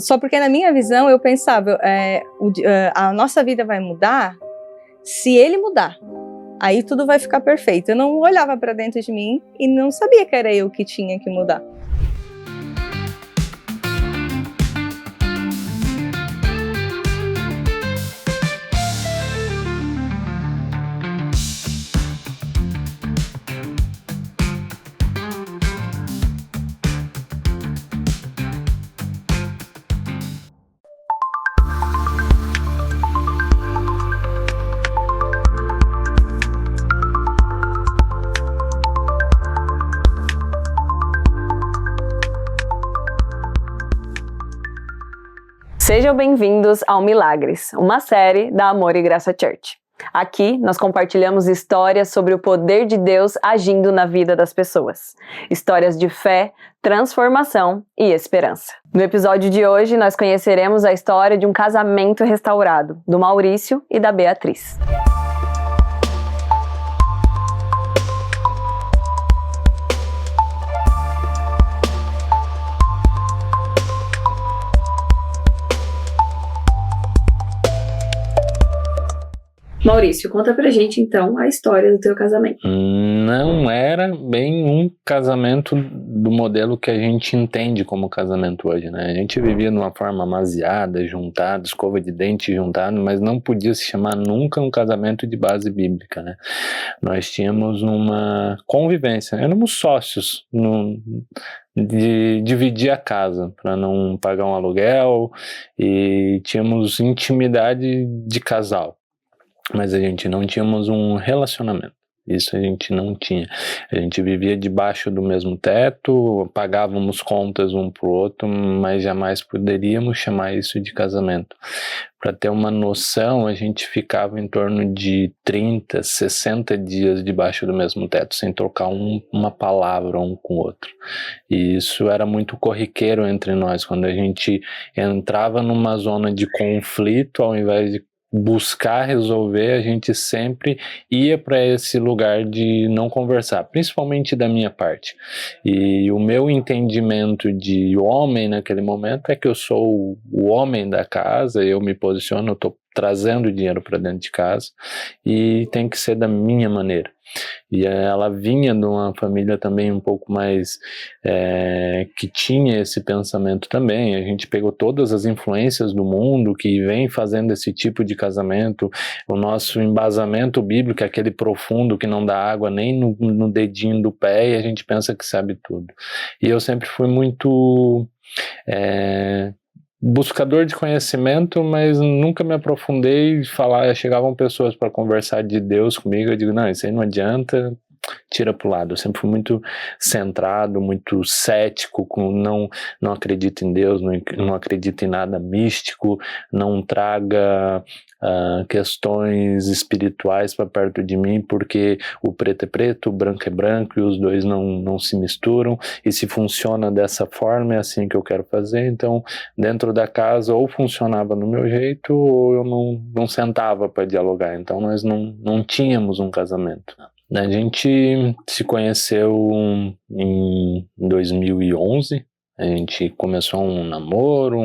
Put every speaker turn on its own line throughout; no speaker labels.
Só porque na minha visão eu pensava, a nossa vida vai mudar se ele mudar. Aí tudo vai ficar perfeito. Eu não olhava para dentro de mim e não sabia que era eu que tinha que mudar.
Sejam bem-vindos ao Milagres, uma série da Amor e Graça Church. Aqui nós compartilhamos histórias sobre o poder de Deus agindo na vida das pessoas. Histórias de fé, transformação e esperança. No episódio de hoje nós conheceremos a história de um casamento restaurado, do Maurício e da Beatriz. Maurício, conta pra gente então a história do teu casamento.
Não era bem um casamento do modelo que a gente entende como casamento hoje, né? A gente vivia de uma forma amaziada, juntado, escova de dente juntado, mas não podia se chamar nunca um casamento de base bíblica, né? Nós tínhamos uma convivência, éramos sócios de dividir a casa para não pagar um aluguel e tínhamos intimidade de casal. Mas a gente não tínhamos um relacionamento, isso a gente não tinha. A gente vivia debaixo do mesmo teto, pagávamos contas um pro outro, mas jamais poderíamos chamar isso de casamento. Para ter uma noção, a gente ficava em torno de 30, 60 dias debaixo do mesmo teto, sem trocar uma palavra um com o outro. E isso era muito corriqueiro entre nós, quando a gente entrava numa zona de conflito, ao invés de buscar resolver, a gente sempre ia para esse lugar de não conversar, principalmente da minha parte. E o meu entendimento de homem naquele momento é que eu sou o homem da casa, eu me posiciono, eu estou trazendo dinheiro para dentro de casa e tem que ser da minha maneira. E ela vinha de uma família também um pouco mais que tinha esse pensamento também. A gente pegou todas as influências do mundo que vem fazendo esse tipo de casamento. O nosso embasamento bíblico é aquele profundo que não dá água nem no dedinho do pé e a gente pensa que sabe tudo. E eu sempre fui muito buscador de conhecimento, mas nunca me aprofundei. Chegavam pessoas para conversar de Deus comigo, eu digo, não, isso aí não adianta, tira pro lado. Eu sempre fui muito centrado, muito cético, não acredito em Deus, não acredito em nada místico, não traga questões espirituais para perto de mim, porque o preto é preto, o branco é branco e os dois não se misturam, e se funciona dessa forma, é assim que eu quero fazer. Então dentro da casa ou funcionava no meu jeito ou eu não sentava para dialogar. Então nós não tínhamos um casamento. A gente se conheceu em 2011, a gente começou um namoro,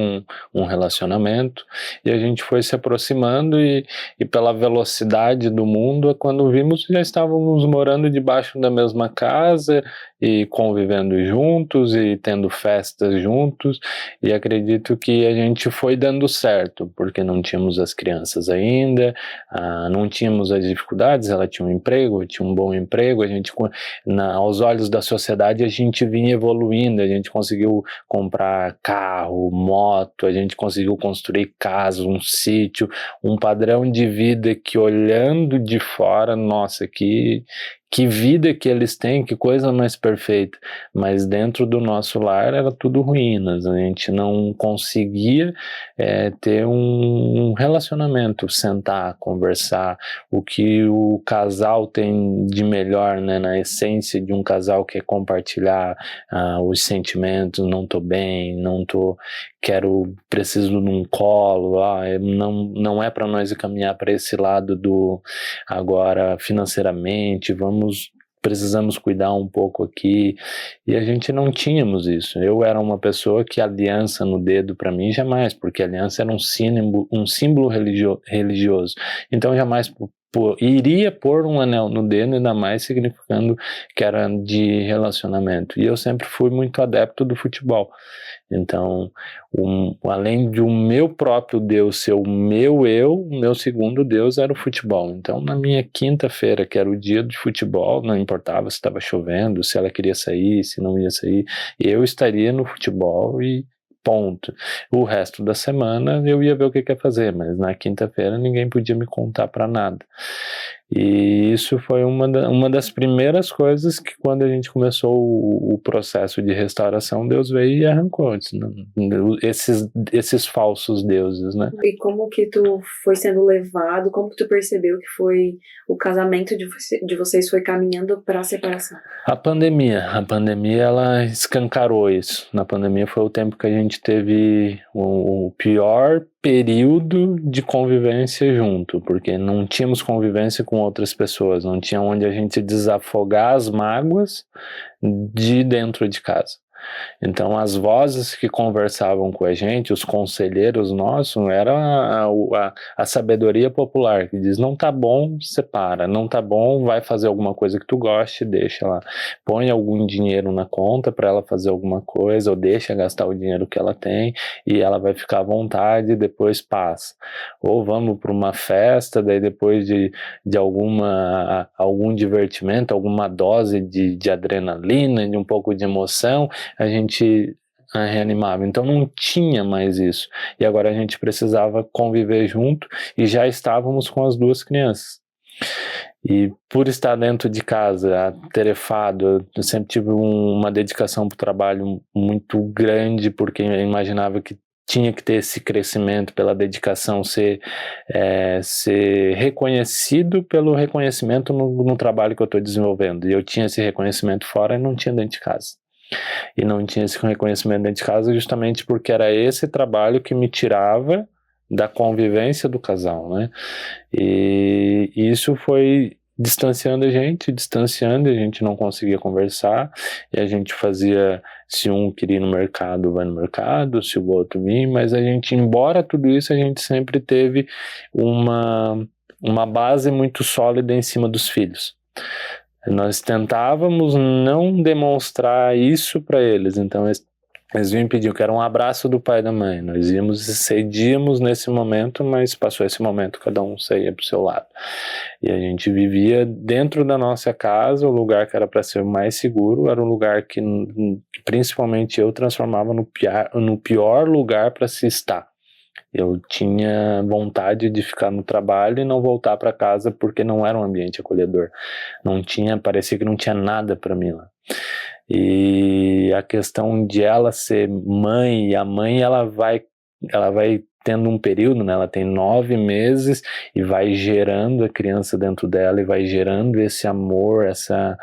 um relacionamento, e a gente foi se aproximando e pela velocidade do mundo, quando vimos, já estávamos morando debaixo da mesma casa e convivendo juntos e tendo festas juntos, e acredito que a gente foi dando certo, porque não tínhamos as crianças ainda, não tínhamos as dificuldades. Ela tinha um emprego, eu tinha um bom emprego, aos olhos da sociedade a gente vinha evoluindo, a gente conseguiu comprar carro, moto, a gente conseguiu construir casa, um sítio, um padrão de vida que, olhando de fora, nossa, que vida que eles têm, que coisa mais perfeita. Mas dentro do nosso lar era tudo ruínas, a gente não conseguia ter um relacionamento, sentar, conversar, o que o casal tem de melhor, né, na essência de um casal, que é compartilhar os sentimentos. Não tô bem, preciso de um colo, não é para nós caminhar para esse lado do agora financeiramente, vamos precisamos cuidar um pouco aqui, e a gente não tínhamos isso. Eu era uma pessoa que aliança no dedo para mim jamais, porque aliança era um símbolo religioso, então jamais iria pôr um anel no dedo, ainda mais significando que era de relacionamento. E eu sempre fui muito adepto do futebol. Então, além de o meu próprio Deus ser o meu segundo Deus era o futebol. Então, na minha quinta-feira, que era o dia de futebol, não importava se estava chovendo, se ela queria sair, se não ia sair, eu estaria no futebol e ponto. O resto da semana eu ia ver o que ia fazer, mas na quinta-feira ninguém podia me contar para nada. E isso foi uma das primeiras coisas que, quando a gente começou o processo de restauração, Deus veio e arrancou esses falsos deuses, né?
E como que tu foi sendo levado, como que tu percebeu que foi o casamento de vocês foi caminhando para a separação?
A pandemia ela escancarou isso. Na pandemia foi o tempo que a gente teve o pior período de convivência junto, porque não tínhamos convivência com outras pessoas, não tinha onde a gente desafogar as mágoas de dentro de casa. Então as vozes que conversavam com a gente, os conselheiros nossos, era a sabedoria popular, que diz, não tá bom, separa, não tá bom, vai fazer alguma coisa que tu goste, deixa lá, põe algum dinheiro na conta para ela fazer alguma coisa, ou deixa gastar o dinheiro que ela tem, e ela vai ficar à vontade e depois passa. Ou vamos para uma festa, daí depois de algum divertimento, alguma dose de adrenalina, de um pouco de emoção, a gente reanimava. Então não tinha mais isso. E agora a gente precisava conviver junto e já estávamos com as duas crianças. E por estar dentro de casa, atarefado, eu sempre tive uma dedicação para o trabalho muito grande, porque eu imaginava que tinha que ter esse crescimento pela dedicação, ser reconhecido pelo reconhecimento no trabalho que eu estou desenvolvendo. E eu tinha esse reconhecimento fora e não tinha dentro de casa. E não tinha esse reconhecimento dentro de casa justamente porque era esse trabalho que me tirava da convivência do casal, né? E isso foi distanciando, a gente não conseguia conversar, e a gente fazia, se um queria ir no mercado, vai no mercado, se o outro vir, mas a gente, embora tudo isso, a gente sempre teve uma base muito sólida em cima dos filhos. Nós tentávamos não demonstrar isso para eles, então eles vinham pedir que era um abraço do pai e da mãe, nós íamos e cedíamos nesse momento, mas passou esse momento, cada um saía para o seu lado, e a gente vivia dentro da nossa casa, o lugar que era para ser mais seguro, era um lugar que principalmente eu transformava no pior lugar para se estar. Eu tinha vontade de ficar no trabalho e não voltar para casa porque não era um ambiente acolhedor. Parecia que não tinha nada para mim lá. E a questão de ela ser mãe, e a mãe ela vai tendo um período, né? Ela tem 9 meses e vai gerando a criança dentro dela e vai gerando esse amor, essa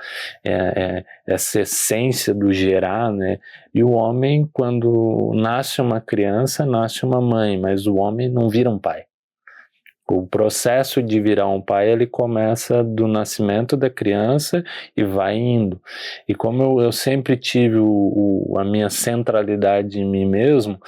essência do gerar, né? E o homem, quando nasce uma criança, nasce uma mãe, mas o homem não vira um pai. O processo de virar um pai, ele começa do nascimento da criança e vai indo. E como eu sempre tive a minha centralidade em mim mesmo,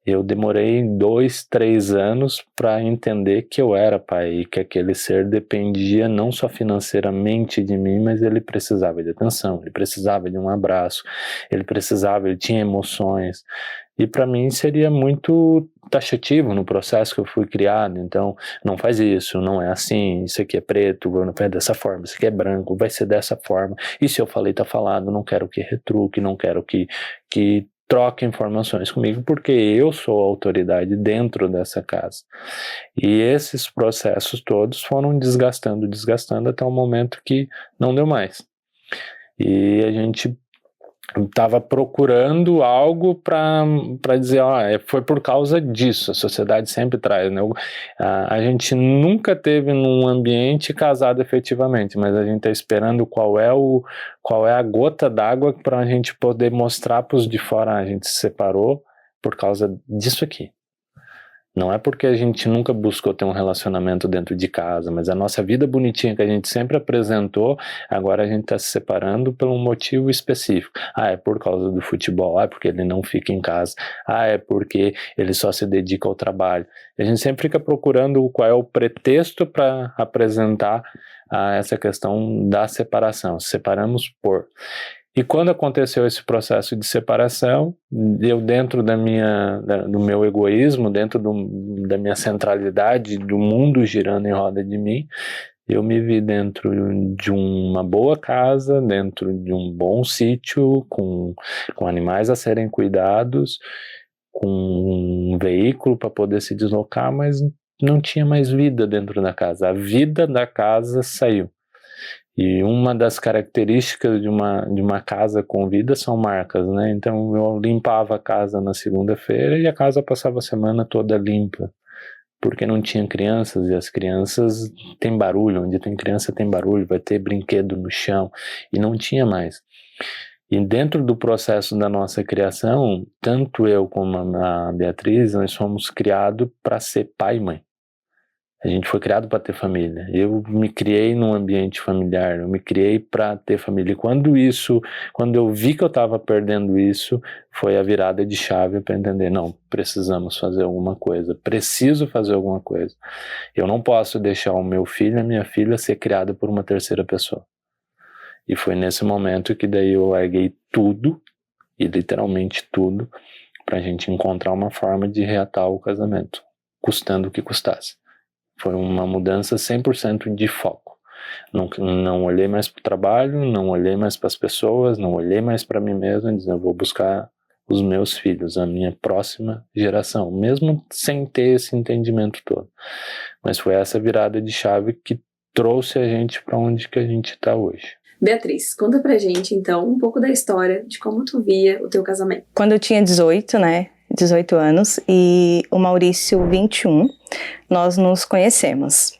eu demorei 2, 3 anos para entender que eu era pai e que aquele ser dependia não só financeiramente de mim, mas ele precisava de atenção, ele precisava de um abraço, ele tinha emoções. E para mim seria muito taxativo no processo que eu fui criado. Então, não faz isso, não é assim, isso aqui é preto, não é dessa forma, isso aqui é branco, vai ser dessa forma. E se eu falei, tá falado, não quero que retruque, não quero que troque informações comigo, porque eu sou a autoridade dentro dessa casa. E esses processos todos foram desgastando até o momento que não deu mais. E a gente estava procurando algo para dizer, foi por causa disso, a sociedade sempre traz, né? A gente nunca teve num ambiente casado efetivamente, mas a gente está esperando qual é a gota d'água para a gente poder mostrar para os de fora, a gente se separou por causa disso aqui. Não é porque a gente nunca buscou ter um relacionamento dentro de casa, mas a nossa vida bonitinha que a gente sempre apresentou, agora a gente está se separando por um motivo específico. É por causa do futebol, é porque ele não fica em casa, é porque ele só se dedica ao trabalho. A gente sempre fica procurando qual é o pretexto para apresentar essa questão da separação. Separamos por... E quando aconteceu esse processo de separação, eu dentro do meu egoísmo, dentro da minha centralidade, do mundo girando em roda de mim, eu me vi dentro de uma boa casa, dentro de um bom sítio, com animais a serem cuidados, com um veículo para poder se deslocar, mas não tinha mais vida dentro da casa. A vida da casa saiu. E uma das características de uma casa com vida são marcas, né? Então eu limpava a casa na segunda-feira e a casa passava a semana toda limpa, porque não tinha crianças, e as crianças têm barulho, onde tem criança tem barulho, vai ter brinquedo no chão, e não tinha mais. E dentro do processo da nossa criação, tanto eu como a Beatriz, nós fomos criados para ser pai e mãe. A gente foi criado para ter família. Eu me criei num ambiente familiar, eu me criei para ter família. E quando eu vi que eu estava perdendo isso, foi a virada de chave para entender, não, precisamos fazer alguma coisa, preciso fazer alguma coisa. Eu não posso deixar o meu filho e a minha filha ser criada por uma terceira pessoa. E foi nesse momento que daí eu larguei tudo, e literalmente tudo, para a gente encontrar uma forma de reatar o casamento, custando o que custasse. Foi uma mudança 100% de foco. Não olhei mais para o trabalho, não olhei mais para as pessoas, não olhei mais para mim mesmo, dizendo, eu vou buscar os meus filhos, a minha próxima geração, mesmo sem ter esse entendimento todo. Mas foi essa virada de chave que trouxe a gente para onde que a gente está hoje.
Beatriz, conta pra gente, então, um pouco da história de como tu via o teu casamento.
Quando eu tinha 18 anos, e o Maurício 21, nós nos conhecemos.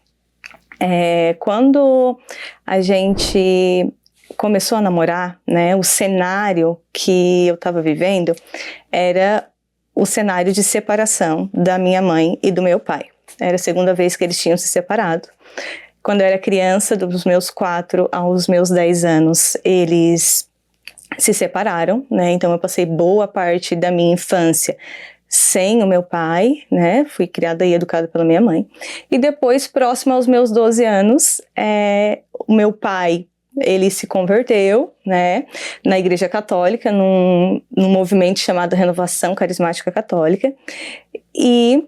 Quando a gente começou a namorar, né, o cenário que eu estava vivendo era o cenário de separação da minha mãe e do meu pai. Era a segunda vez que eles tinham se separado. Quando eu era criança, dos meus 4 aos meus 10 anos, eles se separaram, né? Então eu passei boa parte da minha infância sem o meu pai, né? Fui criada e educada pela minha mãe. E depois, próximo aos meus 12 anos, o meu pai, ele se converteu, né? Na Igreja Católica, num movimento chamado Renovação Carismática Católica. E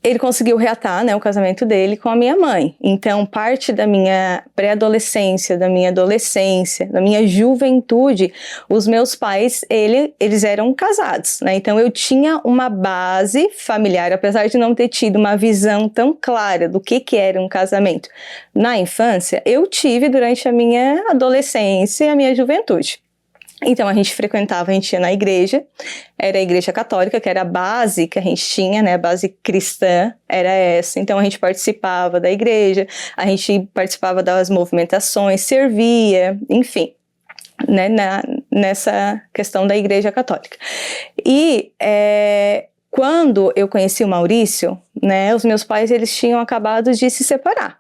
ele conseguiu reatar, né, o casamento dele com a minha mãe. Então, parte da minha pré-adolescência, da minha adolescência, da minha juventude, os meus pais, eles eram casados, né? Então, eu tinha uma base familiar, apesar de não ter tido uma visão tão clara do que era um casamento. Na infância, eu tive durante a minha adolescência e a minha juventude. Então a gente ia na igreja, era a igreja católica, que era a base que a gente tinha, né, a base cristã era essa. Então a gente participava da igreja, a gente participava das movimentações, servia, enfim, né, nessa questão da igreja católica. E quando eu conheci o Maurício, né, os meus pais, eles tinham acabado de se separar.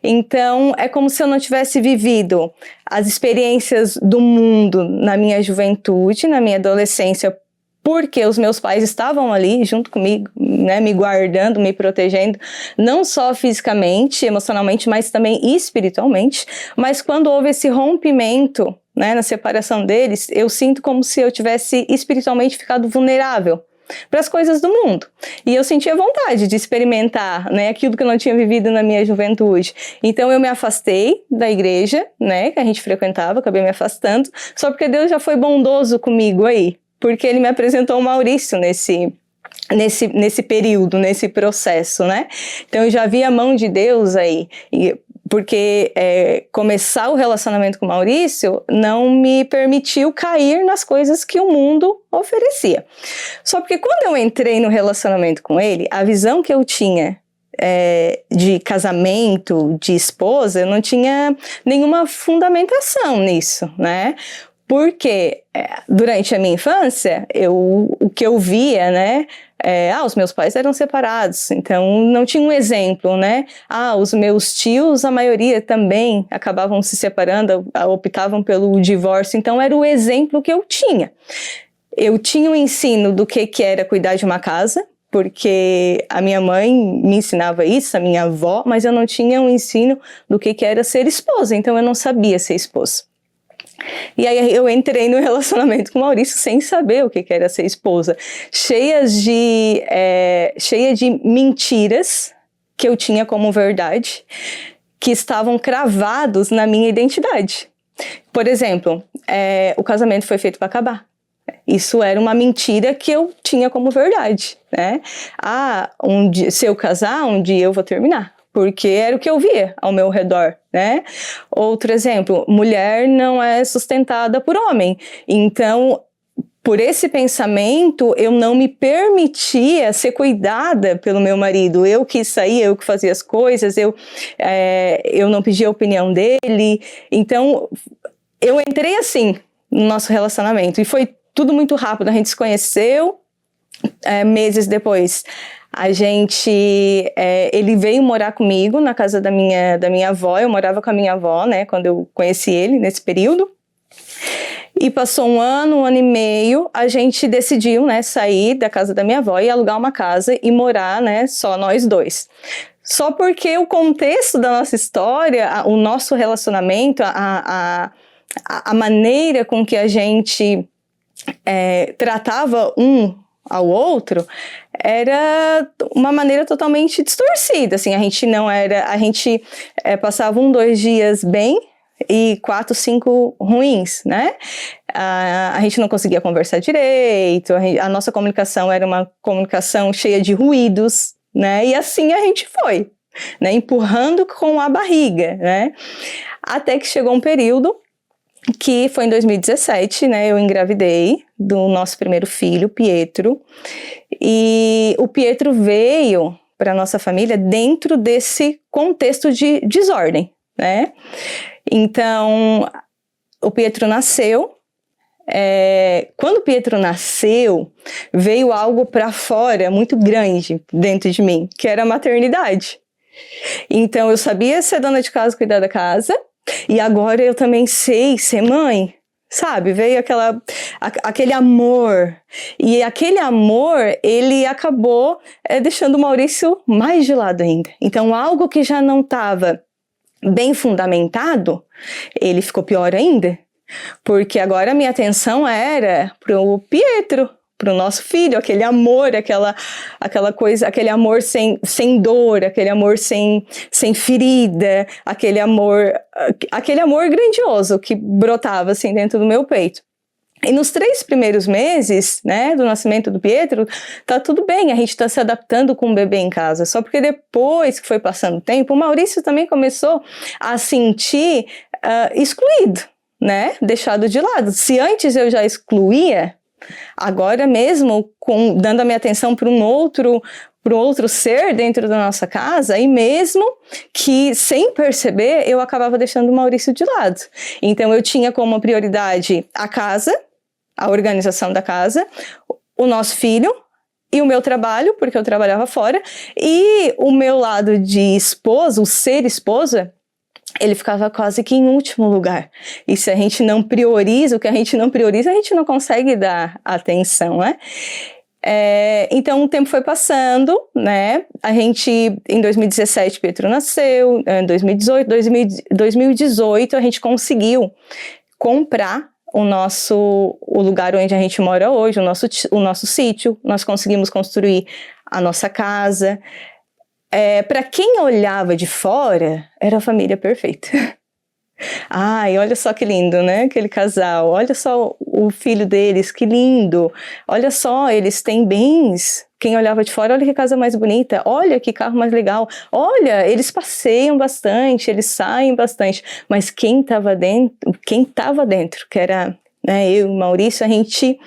Então, é como se eu não tivesse vivido as experiências do mundo na minha juventude, na minha adolescência, porque os meus pais estavam ali junto comigo, né, me guardando, me protegendo, não só fisicamente, emocionalmente, mas também espiritualmente. Mas quando houve esse rompimento, né, na separação deles, eu sinto como se eu tivesse espiritualmente ficado vulnerável para as coisas do mundo. E eu sentia vontade de experimentar, né, aquilo que eu não tinha vivido na minha juventude. Então eu me afastei da igreja, né, que a gente frequentava, acabei me afastando, só porque Deus já foi bondoso comigo aí, porque Ele me apresentou o Maurício nesse período, nesse processo, né? Então eu já vi a mão de Deus aí, porque começar o relacionamento com o Maurício não me permitiu cair nas coisas que o mundo oferecia. Só porque quando eu entrei no relacionamento com ele, a visão que eu tinha de casamento, de esposa, eu não tinha nenhuma fundamentação nisso, né? Porque durante a minha infância, o que eu via, né, os meus pais eram separados, então não tinha um exemplo, né? Os meus tios, a maioria também acabavam se separando, optavam pelo divórcio, então era o exemplo que eu tinha. Eu tinha um ensino do que era cuidar de uma casa, porque a minha mãe me ensinava isso, a minha avó, mas eu não tinha um ensino do que era ser esposa, então eu não sabia ser esposa. E aí eu entrei no relacionamento com o Maurício sem saber o que era ser esposa, cheia de mentiras que eu tinha como verdade, que estavam cravados na minha identidade. Por exemplo, o casamento foi feito para acabar. Isso era uma mentira que eu tinha como verdade, né? Se eu casar, um dia eu vou terminar. Porque era o que eu via ao meu redor, né? Outro exemplo, mulher não é sustentada por homem. Então, por esse pensamento, eu não me permitia ser cuidada pelo meu marido. Eu que saía, eu que fazia as coisas, eu não pedia a opinião dele. Então, eu entrei assim no nosso relacionamento. E foi tudo muito rápido. A gente se conheceu meses depois. Ele veio morar comigo na casa da minha avó. Eu morava com a minha avó, né, quando eu conheci ele, nesse período. E passou um ano e meio, a gente decidiu, né, sair da casa da minha avó e alugar uma casa e morar, né, só nós dois. Só porque o contexto da nossa história, o nosso relacionamento, a maneira com que a gente tratava um ao outro era uma maneira totalmente distorcida, assim, a gente passava 1-2 dias bem e 4-5 ruins, né? A gente não conseguia conversar direito, a nossa comunicação era uma comunicação cheia de ruídos, né? E assim a gente foi, né? Empurrando com a barriga, né? Até que chegou um período que foi em 2017, né, eu engravidei do nosso primeiro filho, Pietro, e o Pietro veio para a nossa família dentro desse contexto de desordem, né? Então, o Pietro nasceu, quando o Pietro nasceu, veio algo para fora muito grande dentro de mim, que era a maternidade. Então, eu sabia ser dona de casa, cuidar da casa, e agora eu também sei ser mãe, sabe? Veio aquele amor. E aquele amor, ele acabou deixando o Maurício mais de lado ainda. Então, algo que já não estava bem fundamentado, ele ficou pior ainda. Porque agora a minha atenção era pro Pietro, pro nosso filho, aquele amor, aquela coisa, aquele amor sem dor, aquele amor sem ferida, aquele amor grandioso que brotava assim dentro do meu peito. E nos 3 primeiros meses, né, do nascimento do Pietro, tá tudo bem, a gente tá se adaptando com o bebê em casa, só porque depois que foi passando o tempo, o Maurício também começou a sentir excluído, né, deixado de lado. Se antes eu já excluía, agora mesmo, dando a minha atenção para um outro ser dentro da nossa casa, e mesmo que, sem perceber, eu acabava deixando o Maurício de lado. Então, eu tinha como prioridade a casa, a organização da casa, o nosso filho e o meu trabalho, porque eu trabalhava fora, e o meu lado de esposa, o ser esposa, ele ficava quase que em último lugar. E se a gente não prioriza, o que a gente não prioriza, a gente não consegue dar atenção, né? Então o tempo foi passando, né? A gente, em 2017, Pietro nasceu, em 2018 a gente conseguiu comprar o lugar onde a gente mora hoje, o nosso sítio. Nós conseguimos construir a nossa casa. Para quem olhava de fora, era a família perfeita. Ai, olha só que lindo, né? Aquele casal, olha só o filho deles, que lindo. Olha só, eles têm bens. Quem olhava de fora, olha que casa mais bonita, olha que carro mais legal, olha, eles passeiam bastante, eles saem bastante. Mas quem estava dentro, que era, né, eu e o Maurício, a gente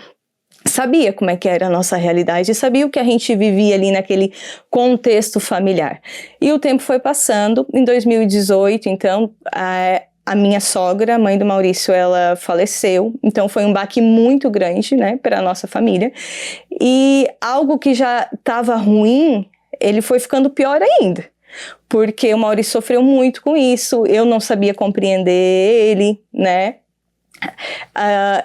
sabia como é que era a nossa realidade, sabia o que a gente vivia ali naquele contexto familiar. E o tempo foi passando. Em 2018, então, a minha sogra, a mãe do Maurício, ela faleceu, então foi um baque muito grande, né, para a nossa família, e algo que já estava ruim, ele foi ficando pior ainda, porque o Maurício sofreu muito com isso, eu não sabia compreender ele, né.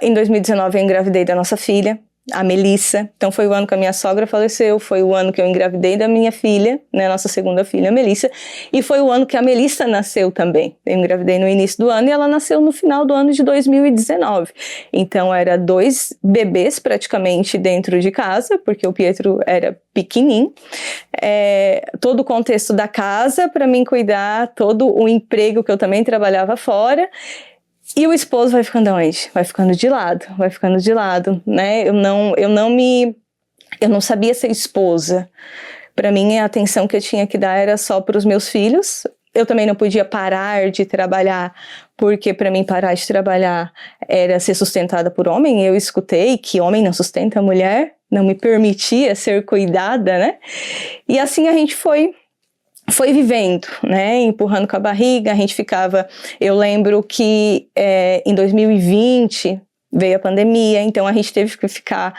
Em 2019 eu engravidei da nossa filha, a Melissa, então foi o ano que a minha sogra faleceu, foi o ano que eu engravidei da minha filha, né, nossa segunda filha, a Melissa, e foi o ano que a Melissa nasceu também. Eu engravidei no início do ano e ela nasceu no final do ano de 2019. Então era 2 bebês praticamente dentro de casa, porque o Pietro era pequenininho, todo o contexto da casa para mim cuidar, todo o emprego que eu também trabalhava fora. E o esposo vai ficando onde? Vai ficando de lado, né? Eu não sabia ser esposa. Para mim, a atenção que eu tinha que dar era só para os meus filhos. Eu também não podia parar de trabalhar, porque para mim parar de trabalhar era ser sustentada por homem. Eu escutei que homem não sustenta a mulher, não me permitia ser cuidada, né? E assim a gente foi vivendo, né, empurrando com a barriga, a gente ficava, eu lembro que em 2020 veio a pandemia, então a gente teve que ficar,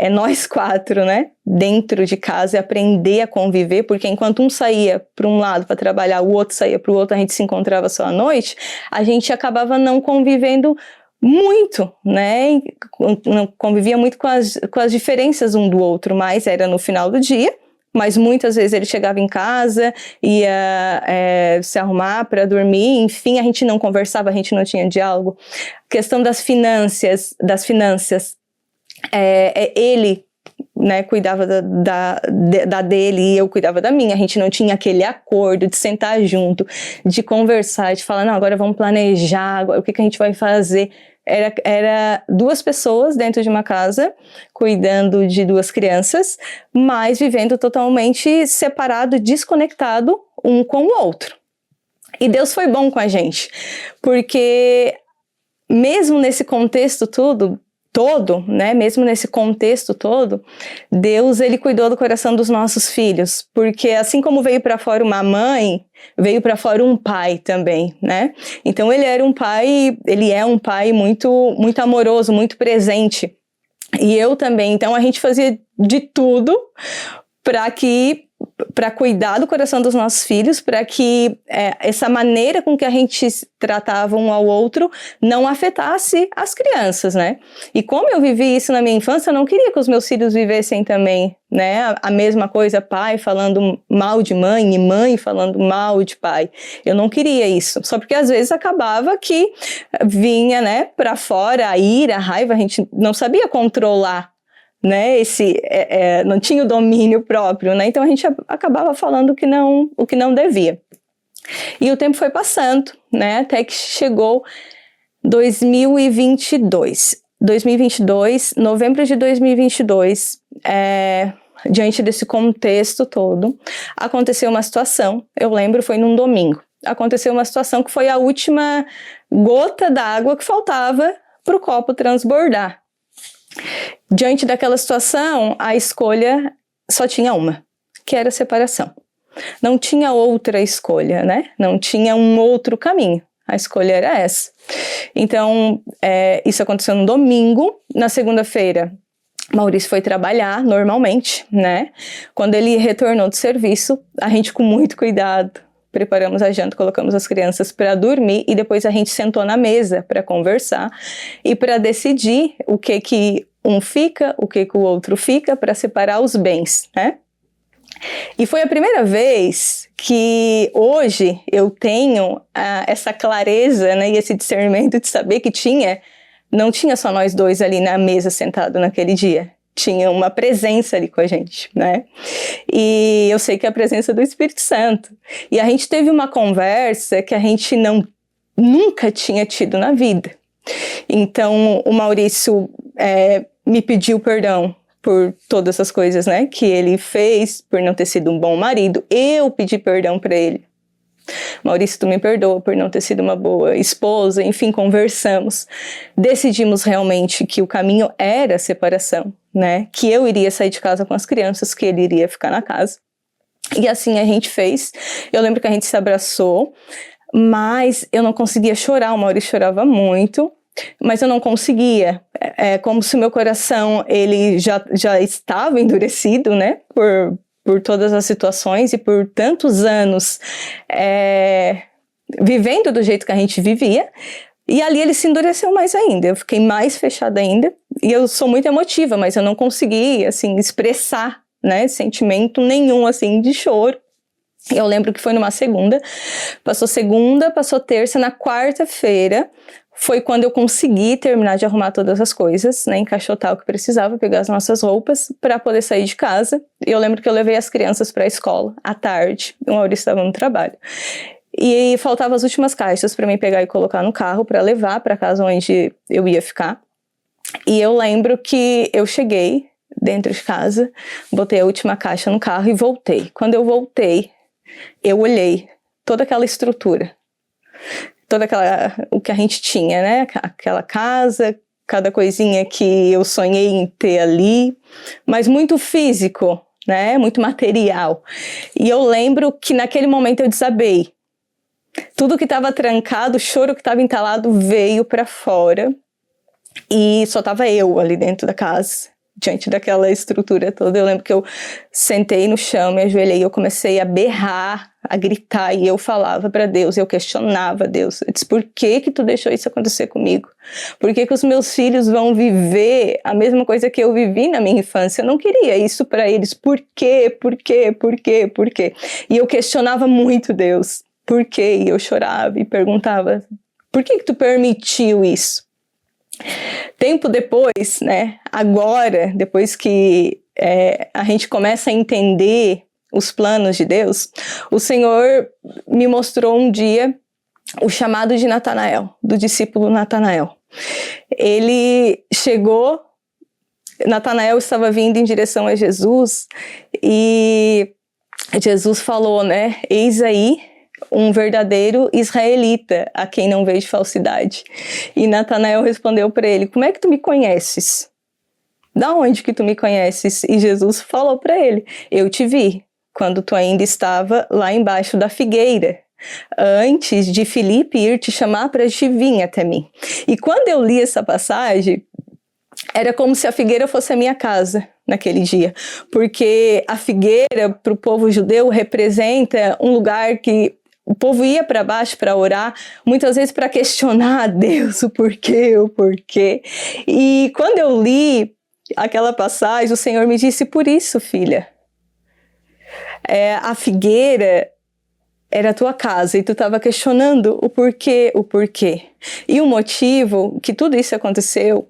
nós 4, né, dentro de casa e aprender a conviver, porque enquanto um saía para um lado para trabalhar, o outro saía para o outro, a gente se encontrava só à noite, a gente acabava não convivendo muito, né, não convivia muito com as diferenças um do outro, mas era no final do dia. Mas muitas vezes ele chegava em casa, ia se arrumar para dormir, enfim, a gente não conversava, a gente não tinha diálogo. Questão das finanças, ele, né, cuidava da dele e eu cuidava da minha, a gente não tinha aquele acordo de sentar junto, de conversar, de falar, não, agora vamos planejar, agora, o que a gente vai fazer. Era 2 pessoas dentro de uma casa, cuidando de 2 crianças, mas vivendo totalmente separado, desconectado um com o outro. E Deus foi bom com a gente, porque mesmo nesse contexto todo, né, mesmo nesse contexto todo, Deus, ele cuidou do coração dos nossos filhos, porque assim como veio para fora uma mãe, veio para fora um pai também, né? Então ele é um pai muito, muito amoroso, muito presente. E eu também, então a gente fazia de tudo para cuidar do coração dos nossos filhos, para que essa maneira com que a gente tratava um ao outro não afetasse as crianças, né? E como eu vivi isso na minha infância, eu não queria que os meus filhos vivessem também, né? A mesma coisa, pai falando mal de mãe e mãe falando mal de pai. Eu não queria isso, só porque às vezes acabava que vinha, né, para fora a ira, a raiva, a gente não sabia controlar, né, não tinha o domínio próprio, né, então a gente acabava falando o que não devia. E o tempo foi passando, né, até que chegou 2022, novembro de 2022, diante desse contexto todo, aconteceu uma situação, eu lembro, foi num domingo, aconteceu uma situação que foi a última gota d'água que faltava para o copo transbordar. Diante daquela situação, a escolha só tinha uma, que era a separação. Não tinha outra escolha, né? Não tinha um outro caminho. A escolha era essa. Então, isso aconteceu no domingo. Na segunda-feira, Maurício foi trabalhar normalmente, né? Quando ele retornou do serviço, a gente com muito cuidado preparamos a janta, colocamos as crianças para dormir e depois a gente sentou na mesa para conversar e para decidir o que um fica, o que o outro fica, para separar os bens, né? E foi a primeira vez que hoje eu tenho essa clareza, né, e esse discernimento de saber que não tinha só nós 2 ali na mesa sentado naquele dia. Tinha uma presença ali com a gente, né? E eu sei que é a presença do Espírito Santo. E a gente teve uma conversa que a gente nunca tinha tido na vida. Então, o Maurício me pediu perdão por todas essas coisas, né, que ele fez, por não ter sido um bom marido. Eu pedi perdão para ele. Maurício, tu me perdoa por não ter sido uma boa esposa. Enfim, conversamos. Decidimos realmente que o caminho era a separação, né? Que eu iria sair de casa com as crianças, que ele iria ficar na casa. E assim a gente fez. Eu lembro que a gente se abraçou. mas eu não conseguia chorar. O Maurício chorava muito, mas eu não conseguia. É como se o meu coração ele já estava endurecido, né, por todas as situações e por tantos anos vivendo do jeito que a gente vivia. E ali ele se endureceu mais ainda, eu fiquei mais fechada ainda, e eu sou muito emotiva, mas eu não consegui, assim, expressar, né, sentimento nenhum, assim, de choro. Eu lembro que foi numa segunda, passou terça, na quarta-feira foi quando eu consegui terminar de arrumar todas as coisas, né, encaixotar o que precisava, pegar as nossas roupas para poder sair de casa. E eu lembro que eu levei as crianças para a escola à tarde, o Maurício estava no trabalho. E faltavam as últimas caixas para mim pegar e colocar no carro para levar para casa onde eu ia ficar. E eu lembro que eu cheguei dentro de casa, botei a última caixa no carro e voltei. Quando eu voltei, eu olhei toda aquela estrutura, o que a gente tinha, né? Aquela casa, cada coisinha que eu sonhei em ter ali, mas muito físico, né? Muito material. E eu lembro que naquele momento eu desabei. Tudo que estava trancado, o choro que estava entalado veio para fora e só estava eu ali dentro da casa, diante daquela estrutura toda. Eu lembro que eu sentei no chão, me ajoelhei, eu comecei a berrar, a gritar, e eu falava para Deus, eu questionava Deus. Eu disse, por que tu deixou isso acontecer comigo? Por que os meus filhos vão viver a mesma coisa que eu vivi na minha infância? Eu não queria isso para eles. Por quê? Por quê? Por quê? Por quê? E eu questionava muito Deus. Por quê? E eu chorava e perguntava, por que tu permitiu isso? Tempo depois, né, agora, depois que a gente começa a entender os planos de Deus, o Senhor me mostrou um dia o chamado de Natanael, do discípulo Natanael. Ele chegou, Natanael estava vindo em direção a Jesus e Jesus falou, né, eis aí um verdadeiro israelita, a quem não vejo falsidade. E Natanael respondeu para ele, como é que tu me conheces? Da onde que tu me conheces? E Jesus falou para ele, eu te vi, quando tu ainda estava lá embaixo da figueira, antes de Filipe ir te chamar para te vir até mim. E quando eu li essa passagem, era como se a figueira fosse a minha casa naquele dia, porque a figueira para o povo judeu representa um lugar que o povo ia para baixo para orar, muitas vezes para questionar a Deus o porquê. E quando eu li aquela passagem, o Senhor me disse, por isso, filha, a figueira era a tua casa e tu estava questionando o porquê. E o motivo que tudo isso aconteceu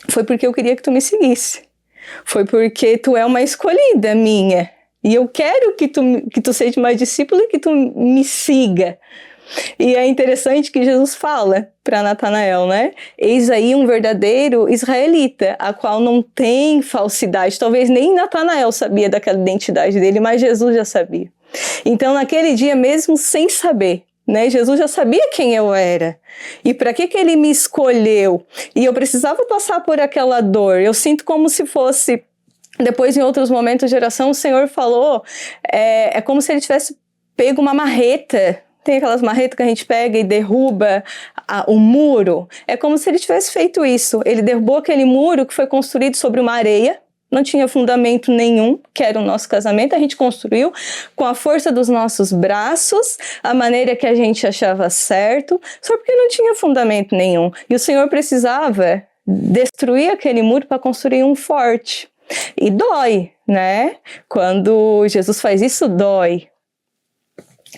foi porque eu queria que tu me seguisse. Foi porque tu é uma escolhida minha. E eu quero que tu seja uma discípula e que tu me siga. E é interessante que Jesus fala para Natanael, né? Eis aí um verdadeiro israelita, a qual não tem falsidade. Talvez nem Natanael sabia daquela identidade dele, mas Jesus já sabia. Então, naquele dia, mesmo sem saber, né, Jesus já sabia quem eu era e para que ele me escolheu. E eu precisava passar por aquela dor. Eu sinto como se fosse... Depois, em outros momentos de oração, o Senhor falou, é como se ele tivesse pego uma marreta. Tem aquelas marretas que a gente pega e derruba o muro. É como se ele tivesse feito isso. Ele derrubou aquele muro que foi construído sobre uma areia, não tinha fundamento nenhum, que era o nosso casamento. A gente construiu com a força dos nossos braços, a maneira que a gente achava certo, só porque não tinha fundamento nenhum. E o Senhor precisava destruir aquele muro para construir um forte. E dói, né? Quando Jesus faz isso, dói.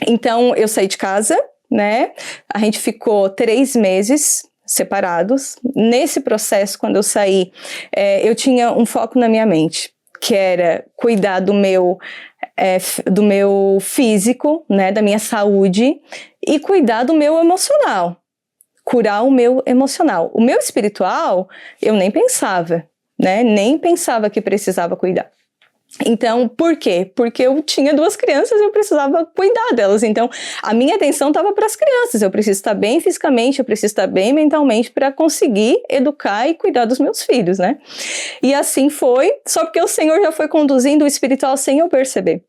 Então, eu saí de casa, né? A gente ficou 3 meses separados. Nesse processo, quando eu saí, eu tinha um foco na minha mente, que era cuidar do meu físico, né? Da minha saúde, e cuidar do meu emocional. Curar o meu emocional. O meu espiritual, eu nem pensava. Né? Nem pensava que precisava cuidar. Então, por quê? Porque eu tinha 2 crianças e eu precisava cuidar delas. Então, a minha atenção estava para as crianças. Eu preciso estar bem fisicamente, eu preciso estar bem mentalmente para conseguir educar e cuidar dos meus filhos, né? E assim foi, só porque o Senhor já foi conduzindo o espiritual sem eu perceber.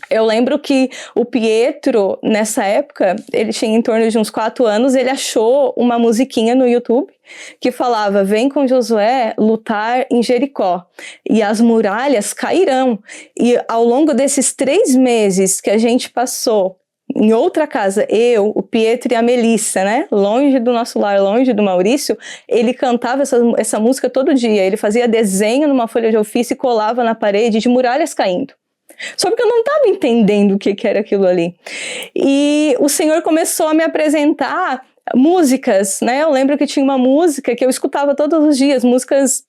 Eu lembro que o Pietro, nessa época, ele tinha em torno de uns 4 anos, ele achou uma musiquinha no YouTube que falava: vem com Josué lutar em Jericó e as muralhas cairão. E ao longo desses 3 meses que a gente passou em outra casa, eu, o Pietro e a Melissa, né, longe do nosso lar, longe do Maurício, ele cantava essa música todo dia. Ele fazia desenho numa folha de ofício e colava na parede de muralhas caindo. Só porque eu não estava entendendo o que era aquilo ali. E o Senhor começou a me apresentar músicas, né? Eu lembro que tinha uma música que eu escutava todos os dias, músicas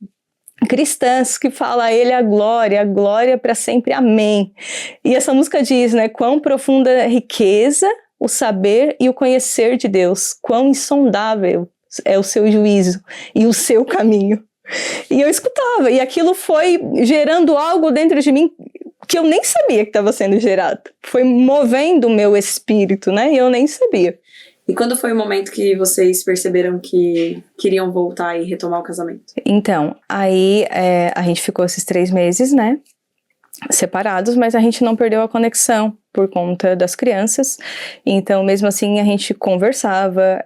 cristãs, que fala: a Ele a glória para sempre, amém. E essa música diz, né? Quão profunda riqueza o saber e o conhecer de Deus, quão insondável é o seu juízo e o seu caminho. E eu escutava, e aquilo foi gerando algo dentro de mim que eu nem sabia que estava sendo gerado. Foi movendo o meu espírito, né? E eu nem sabia.
E quando foi o momento que vocês perceberam que queriam voltar e retomar o casamento?
Então, aí a gente ficou esses 3 meses, né? Separados, mas a gente não perdeu a conexão por conta das crianças. Então, mesmo assim, a gente conversava,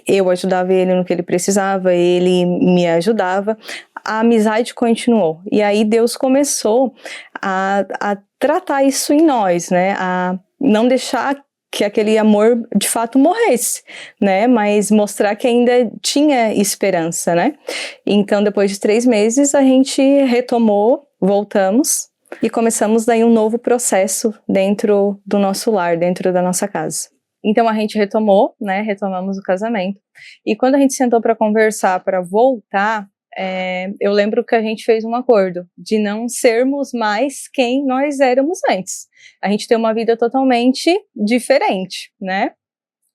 eu ajudava ele no que ele precisava, ele me ajudava. A amizade continuou. E aí Deus começou a tratar isso em nós, né? A não deixar que aquele amor de fato morresse, né? Mas mostrar que ainda tinha esperança, né? Então, depois de 3 meses, a gente retomou, voltamos e começamos daí um novo processo dentro do nosso lar, dentro da nossa casa. Então a gente retomou, né? Retomamos o casamento. E quando a gente sentou para conversar, para voltar, eu lembro que a gente fez um acordo de não sermos mais quem nós éramos antes. A gente tem uma vida totalmente diferente, né?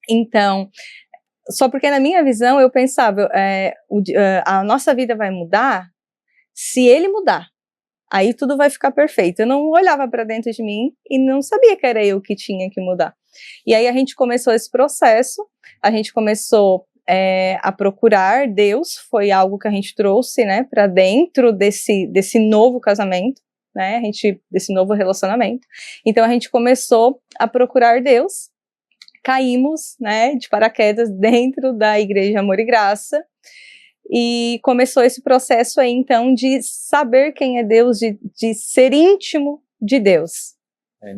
Então, só porque na minha visão eu pensava, a nossa vida vai mudar se ele mudar. Aí tudo vai ficar perfeito. Eu não olhava para dentro de mim e não sabia que era eu que tinha que mudar. E aí a gente começou esse processo, a gente começou a procurar Deus, foi algo que a gente trouxe, né, para dentro desse novo casamento, né, desse novo relacionamento. Então a gente começou a procurar Deus, caímos, né, de paraquedas dentro da Igreja Amor e Graça, e começou esse processo aí, então, de saber quem é Deus, de ser íntimo de Deus.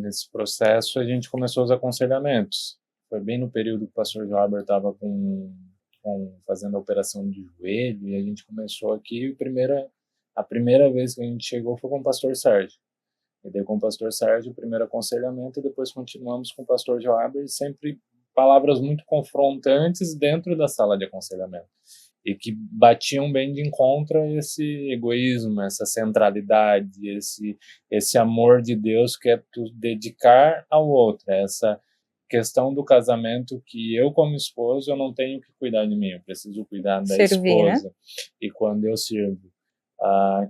Nesse processo, a gente começou os aconselhamentos. Foi bem no período que o pastor Joaber estava fazendo a operação de joelho, e a gente começou aqui. A primeira vez que a gente chegou foi com o pastor Sérgio. E daí com o pastor Sérgio, o primeiro aconselhamento, e depois continuamos com o pastor Joaber, sempre palavras muito confrontantes dentro da sala de aconselhamento. E que batiam bem de encontro a esse egoísmo, essa centralidade, esse amor de Deus que é tu dedicar ao outro, essa questão do casamento que eu como esposo eu não tenho que cuidar de mim, eu preciso cuidar da
Servir,
esposa,
né?
E quando eu sirvo,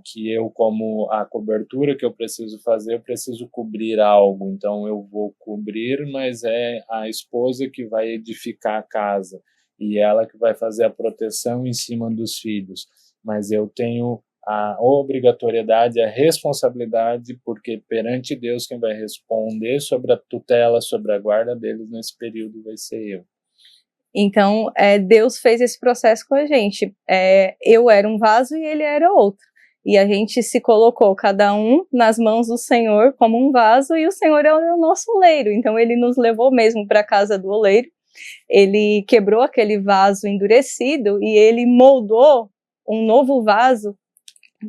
que eu como a cobertura que eu preciso fazer, eu preciso cobrir algo, então eu vou cobrir, mas é a esposa que vai edificar a casa, e ela que vai fazer a proteção em cima dos filhos, mas eu tenho a obrigatoriedade, a responsabilidade, porque perante Deus quem vai responder sobre a tutela, sobre a guarda deles nesse período vai ser eu.
Então, Deus fez esse processo com a gente. Eu era um vaso e ele era outro. E a gente se colocou, cada um, nas mãos do Senhor como um vaso, e o Senhor é o nosso oleiro. Então, ele nos levou mesmo para a casa do oleiro. Ele quebrou aquele vaso endurecido e ele moldou um novo vaso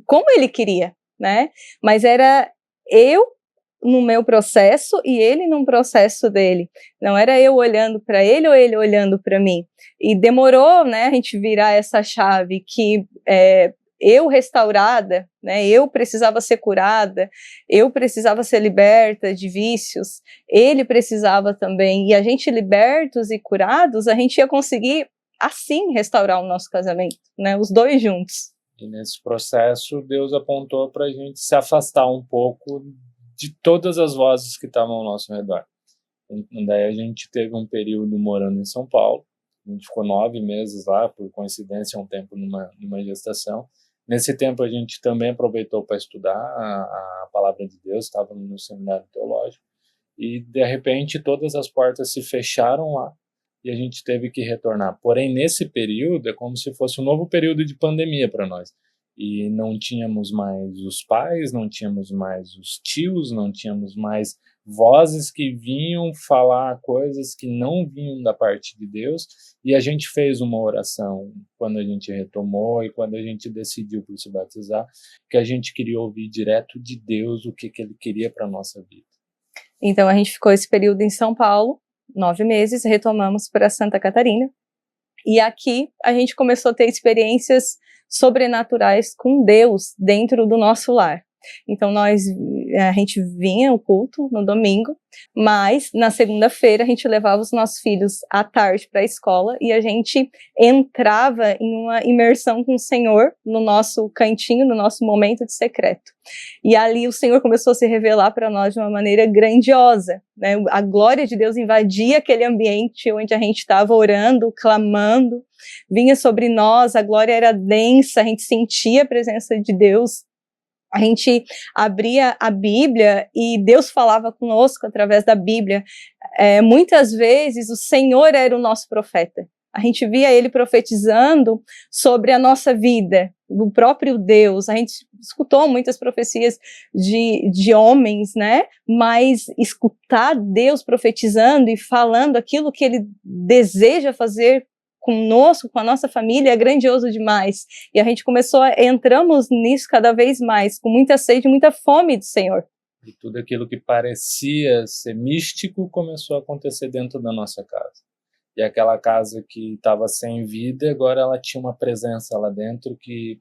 como ele queria, né? Mas era eu no meu processo e ele num processo dele. Não era eu olhando para ele ou ele olhando para mim. E demorou, né, a gente virar essa chave que eu restaurada, né, eu precisava ser curada, eu precisava ser liberta de vícios, ele precisava também, e a gente libertos e curados, a gente ia conseguir assim restaurar o nosso casamento, né, os dois juntos.
E nesse processo Deus apontou para a gente se afastar um pouco de todas as vozes que estavam ao nosso redor. E daí a gente teve um período morando em São Paulo, a gente ficou 9 meses lá, por coincidência, um tempo numa gestação. Nesse tempo a gente também aproveitou para estudar a palavra de Deus, estava no seminário teológico, e de repente todas as portas se fecharam lá e a gente teve que retornar. Porém, nesse período é como se fosse um novo período de pandemia para nós. E não tínhamos mais os pais, não tínhamos mais os tios, não tínhamos mais vozes que vinham falar coisas que não vinham da parte de Deus, e a gente fez uma oração quando a gente retomou e quando a gente decidiu por se batizar, que a gente queria ouvir direto de Deus o que Ele queria para a nossa vida.
Então a gente ficou esse período em São Paulo, 9 meses, retomamos para Santa Catarina, e aqui a gente começou a ter experiências sobrenaturais com Deus dentro do nosso lar. Então a gente vinha ao culto no domingo, mas na segunda-feira a gente levava os nossos filhos à tarde para a escola e a gente entrava em uma imersão com o Senhor no nosso cantinho, no nosso momento de secreto. E ali o Senhor começou a se revelar para nós de uma maneira grandiosa, né? A glória de Deus invadia aquele ambiente onde a gente estava orando, clamando, vinha sobre nós, a glória era densa, a gente sentia a presença de Deus. A gente abria a Bíblia e Deus falava conosco através da Bíblia. Muitas vezes o Senhor era o nosso profeta. A gente via Ele profetizando sobre a nossa vida, o próprio Deus. A gente escutou muitas profecias de homens, né? Mas escutar Deus profetizando e falando aquilo que Ele deseja fazer conosco, com a nossa família, é grandioso demais. E a gente entramos nisso cada vez mais, com muita sede, muita fome do Senhor.
E tudo aquilo que parecia ser místico começou a acontecer dentro da nossa casa. E aquela casa que estava sem vida, agora ela tinha uma presença lá dentro que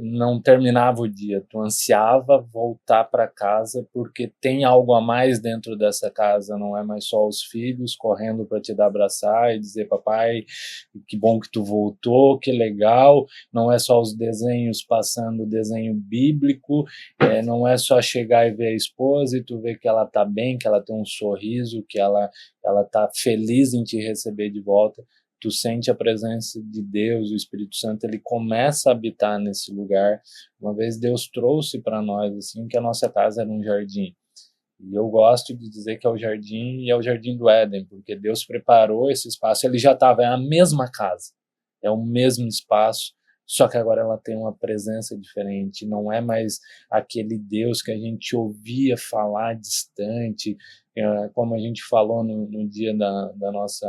não terminava o dia. Tu ansiava voltar para casa porque tem algo a mais dentro dessa casa. Não é mais só os filhos correndo para te dar abraçar e dizer: papai, que bom que tu voltou, que legal. Não é só os desenhos passando desenho bíblico, não é só chegar e ver a esposa e tu ver que ela tá bem, que ela tem um sorriso, que ela tá feliz em te receber de volta. Tu sente a presença de Deus, o Espírito Santo, ele começa a habitar nesse lugar. Uma vez Deus trouxe para nós assim que a nossa casa era um jardim. E eu gosto de dizer que é o jardim, e é o jardim do Éden, porque Deus preparou esse espaço, ele já estava, é a mesma casa, é o mesmo espaço, só que agora ela tem uma presença diferente, não é mais aquele Deus que a gente ouvia falar distante, como a gente falou no dia da nossa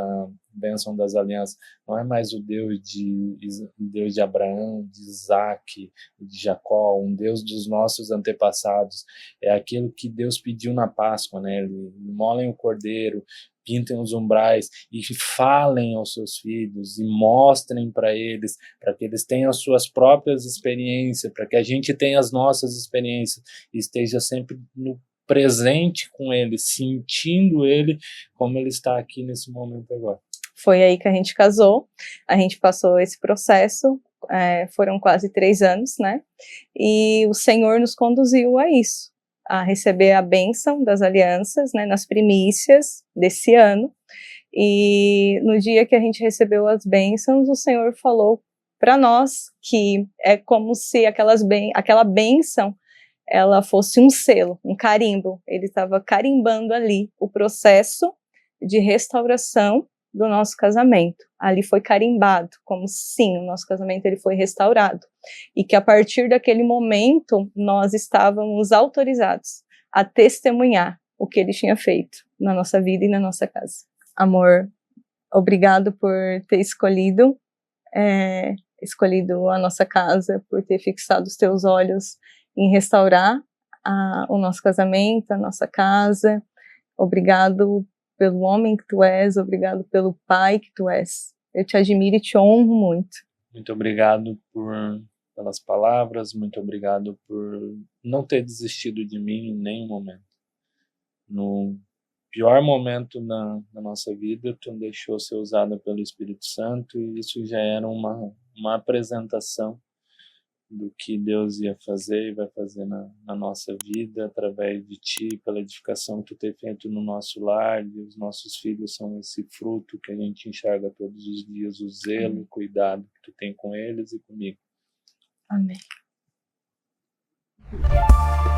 bênção das alianças, não é mais o Deus de Abraão, de Isaac, de Jacó, um Deus dos nossos antepassados, é aquilo que Deus pediu na Páscoa, né? Imolem o cordeiro, pintem os umbrais e falem aos seus filhos e mostrem para eles, para que eles tenham as suas próprias experiências, para que a gente tenha as nossas experiências e esteja sempre no presente com ele, sentindo ele como ele está aqui nesse momento agora.
Foi aí que a gente casou, a gente passou esse processo, foram quase 3 anos, né? E o Senhor nos conduziu a isso, a receber a bênção das alianças, né, nas primícias desse ano. E no dia que a gente recebeu as bênçãos, o Senhor falou para nós que é como se aquela bênção ela fosse um selo, um carimbo. Ele estava carimbando ali o processo de restauração do nosso casamento. Ali foi carimbado, como sim, o nosso casamento ele foi restaurado. E que a partir daquele momento, nós estávamos autorizados a testemunhar o que ele tinha feito na nossa vida e na nossa casa. Amor, obrigado por ter escolhido a nossa casa, por ter fixado os teus olhos em restaurar o nosso casamento, a nossa casa. Obrigado pelo homem que tu és, obrigado pelo pai que tu és. Eu te admiro e te honro muito.
Muito obrigado pelas palavras, muito obrigado por não ter desistido de mim em nenhum momento. No pior momento da nossa vida, tu deixou ser usada pelo Espírito Santo, e isso já era uma apresentação do que Deus ia fazer e vai fazer na nossa vida, através de ti, pela edificação que tu tem feito no nosso lar, e os nossos filhos são esse fruto que a gente enxerga todos os dias, o zelo, o cuidado que tu tem com eles e comigo.
Amém.
Obrigada.